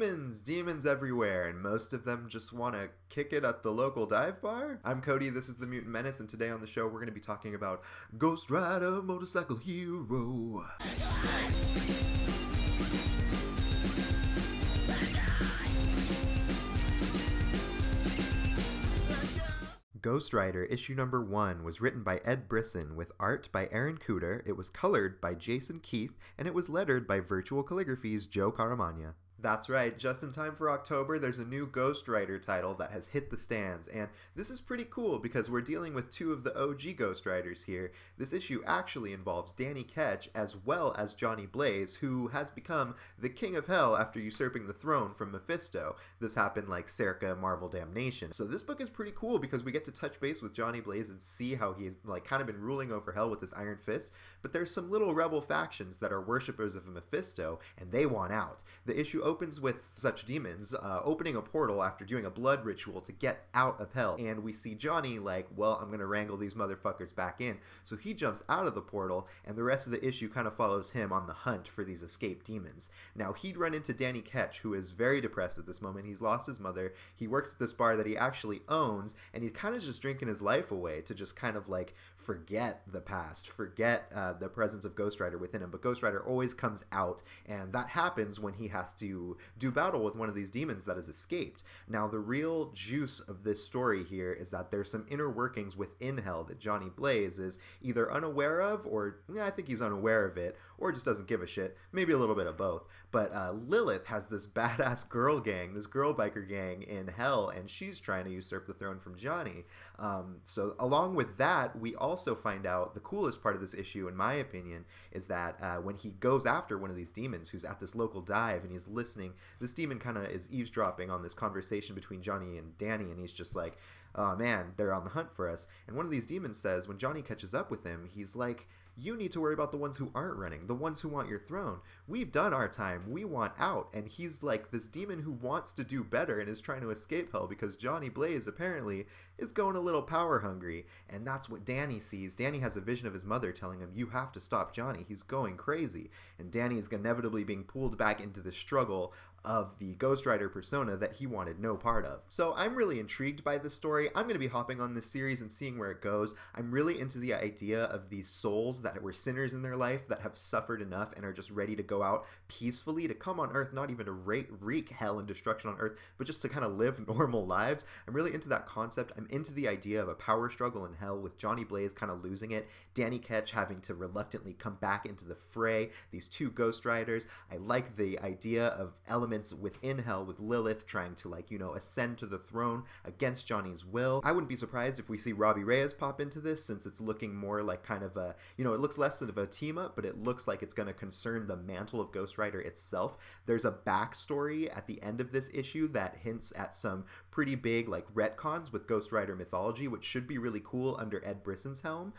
Demons everywhere, and most of them just want to kick it at the local dive bar. I'm Cody, this is the Mutant Menace, and today on the show we're going to be talking about Ghost Rider Motorcycle Hero. Ghost Rider issue number 1 was written by Ed Brisson with art by Aaron Kuder, it was colored by Jason Keith, and it was lettered by Virtual Calligraphy's Joe Caramagna. That's right, just in time for October, there's a new Ghost Rider title that has hit the stands, and this is pretty cool because we're dealing with two of the OG Ghost Riders here. This issue actually involves Danny Ketch as well as Johnny Blaze, who has become the King of Hell after usurping the throne from Mephisto. This happened like circa Marvel Damnation. So this book is pretty cool because we get to touch base with Johnny Blaze and see how he's kind of been ruling over Hell with his iron fist, but there's some little rebel factions that are worshippers of Mephisto, and they want out. The issue opens with such demons opening a portal after doing a blood ritual to get out of Hell, and we see Johnny like, well, I'm gonna wrangle these motherfuckers back in. So he jumps out of the portal, and the rest of the issue kind of follows him on the hunt for these escaped demons. Now, he'd run into Danny Ketch, who is very depressed at this moment. He's lost his mother. He works at this bar that he actually owns, and he's kind of just drinking his life away to just kind of like forget the past, forget the presence of Ghost Rider within him. But Ghost Rider always comes out, and that happens when he has to do battle with one of these demons that has escaped. Now, the real juice of this story here is that there's some inner workings within Hell that Johnny Blaze is either unaware of, or I think he's unaware of it, or just doesn't give a shit. Maybe a little bit of both. But Lilith has this badass girl gang, this girl biker gang in Hell, and she's trying to usurp the throne from Johnny. So along with that, we also find out the coolest part of this issue, in my opinion, is that when he goes after one of these demons who's at this local dive and he's listening, this demon kind of is eavesdropping on this conversation between Johnny and Danny, and he's just like, oh man, they're on the hunt for us. And one of these demons says, when Johnny catches up with him, he's like, you need to worry about the ones who aren't running, the ones who want your throne. We've done our time. We want out. And he's like this demon who wants to do better and is trying to escape Hell because Johnny Blaze apparently is going a little power hungry. And that's what Danny sees. Danny has a vision of his mother telling him, you have to stop Johnny. He's going crazy. And Danny is inevitably being pulled back into the struggle of the Ghost Rider persona that he wanted no part of. So I'm really intrigued by this story. I'm going to be hopping on this series and seeing where it goes. I'm really into the idea of these souls that were sinners in their life that have suffered enough and are just ready to go out peacefully to come on Earth, not even to wreak hell and destruction on Earth, but just to kind of live normal lives. I'm really into that concept. I'm into the idea of a power struggle in Hell with Johnny Blaze kind of losing it, Danny Ketch having to reluctantly come back into the fray, these two Ghost Riders. I like the idea of elements within Hell with Lilith trying to ascend to the throne against Johnny's will. I wouldn't be surprised if we see Robbie Reyes pop into this, since it's looking more like kind of a, it looks less of a team up, but it looks like it's going to concern the mantle of Ghost Rider itself. There's a backstory at the end of this issue that hints at some pretty big retcons with Ghost Rider mythology, which should be really cool under Ed Brisson's helm.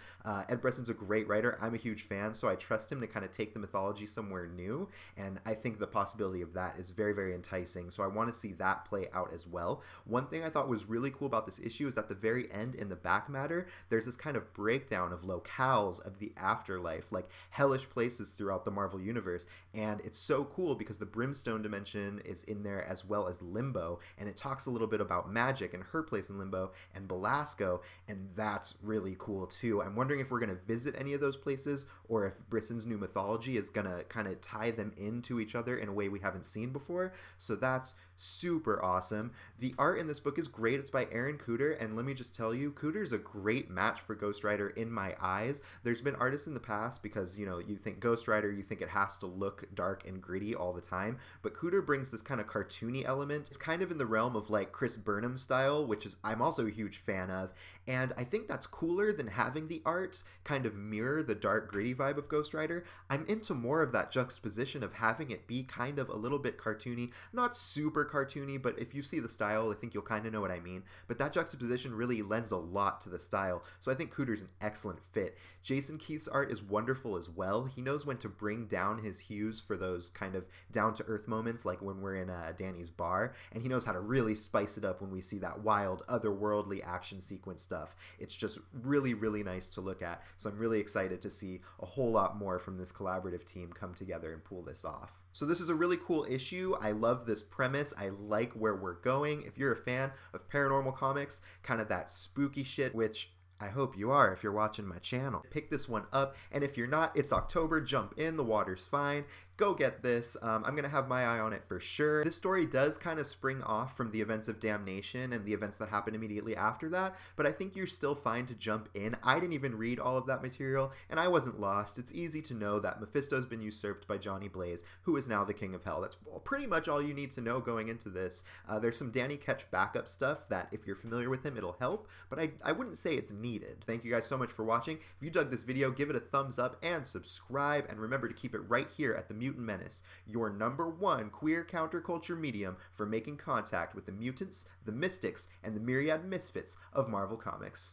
Ed Brisson's a great writer. I'm a huge fan, so I trust him to kind of take the mythology somewhere new, and I think the possibility of that is very, very enticing, so I want to see that play out as well. One thing I thought was really cool about this issue is at the very end in the back matter, there's this kind of breakdown of locales of the afterlife, like hellish places throughout the Marvel Universe, and it's so cool because the Brimstone dimension is in there as well as Limbo, and it talks a little bit about Magic and her place in Limbo and Belasco, and that's really cool too. I'm wondering if we're going to visit any of those places, or if Brisson's new mythology is going to kind of tie them into each other in a way we haven't seen before, so that's super awesome. The art in this book is great. It's by Aaron Kuder, and let me just tell you, Kuder's a great match for Ghost Rider in my eyes. There's been artists in the past, because you think Ghost Rider, you think it has to look dark and gritty all the time, but Kuder brings this kind of cartoony element. It's kind of in the realm of like Chris Burnham style, which is I'm also a huge fan of, and I think that's cooler than having the art kind of mirror the dark gritty vibe of Ghost Rider. I'm into more of that juxtaposition of having it be kind of a little bit cartoony, not super cartoony, but if you see the style, I think you'll kind of know what I mean. But that juxtaposition really lends a lot to the style, so I think Kuder's an excellent fit. Jason Keith's art is wonderful as well. He knows when to bring down his hues for those kind of down-to-earth moments, like when we're in Danny's bar, and he knows how to really spice it up when we see that wild, otherworldly action sequence stuff. It's just really, really nice to look at, so I'm really excited to see a whole lot more from this collaborative team come together and pull this off. So this is a really cool issue. I love this premise. I like where we're going. If you're a fan of paranormal comics, kind of that spooky shit, which I hope you are if you're watching my channel, pick this one up. And if you're not, it's October, jump in, the water's fine. Go get this. I'm going to have my eye on it for sure. This story does kind of spring off from the events of Damnation and the events that happened immediately after that, but I think you're still fine to jump in. I didn't even read all of that material, and I wasn't lost. It's easy to know that Mephisto's been usurped by Johnny Blaze, who is now the King of Hell. That's pretty much all you need to know going into this. There's some Danny Ketch backup stuff that, if you're familiar with him, it'll help, but I wouldn't say it's needed. Thank you guys so much for watching. If you dug this video, give it a thumbs up and subscribe, and remember to keep it right here at the Mutant Menace, your #1 queer counterculture medium for making contact with the mutants, the mystics, and the myriad misfits of Marvel Comics.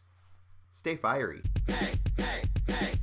Stay fiery. Hey, hey, hey.